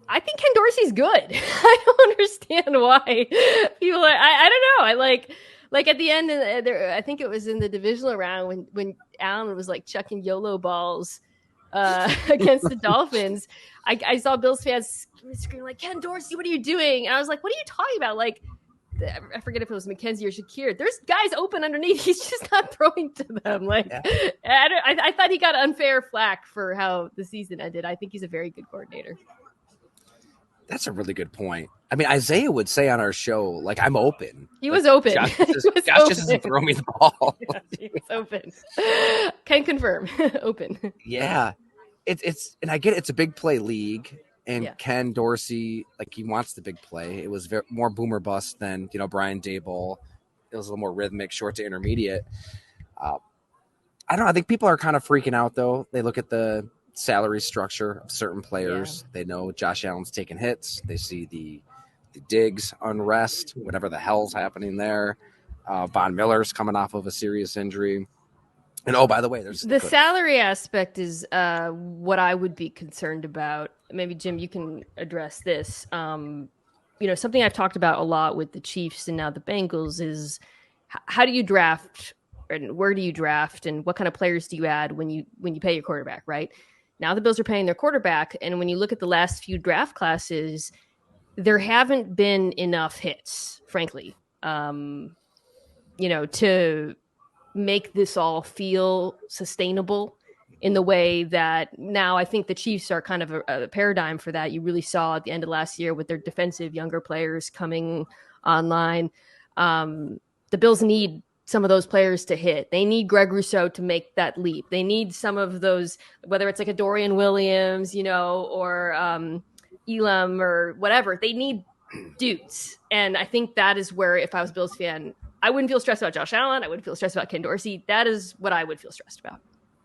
I think Ken Dorsey's good. I don't understand why people are. I don't know. I like at the end. There, I think it was in the divisional round when Allen was like chucking YOLO balls against the Dolphins. I saw Bills fans screaming like, "Ken Dorsey, what are you doing?" And I was like, "What are you talking about?" Like, I forget if it was McKenzie or Shakir. There's guys open underneath. He's just not throwing to them. Like, Yeah. I thought he got unfair flack for how the season ended. I think he's a very good coordinator. That's a really good point. I mean, Isaiah would say on our show, like, I'm open. He Like, was open. Josh, He was Josh just open. doesn't throw me the ball. Yeah, he was open. Can confirm. Open. Yeah. It's and I get it, it's a big play league. And Yeah. Ken Dorsey, like, he wants the big play. It was more boomer bust than, Brian Daboll. It was a little more rhythmic, short to intermediate. I don't know. I think people are kind of freaking out, though. They look at the salary structure of certain players. Yeah. They know Josh Allen's taking hits. They see the Diggs unrest, whatever the hell's happening there. Von Miller's coming off of a serious injury. And, oh, by the way, there's the salary aspect is what I would be concerned about. Maybe, Jim, you can address this. Something I've talked about a lot with the Chiefs and now the Bengals is how do you draft and where do you draft and what kind of players do you add when you pay your quarterback, right? Now the Bills are paying their quarterback, and when you look at the last few draft classes, there haven't been enough hits, frankly, to make this all feel sustainable in the way that now I think the Chiefs are kind of a paradigm for that. You really saw at the end of last year with their defensive younger players coming online. The Bills need some of those players to hit. They need Greg Rousseau to make that leap. They need some of those, whether it's like a Dorian Williams, or Elam or whatever. They need dudes. And I think that is where, if I was a Bills fan, I wouldn't feel stressed about Josh Allen. I wouldn't feel stressed about Ken Dorsey. That is what I would feel stressed about.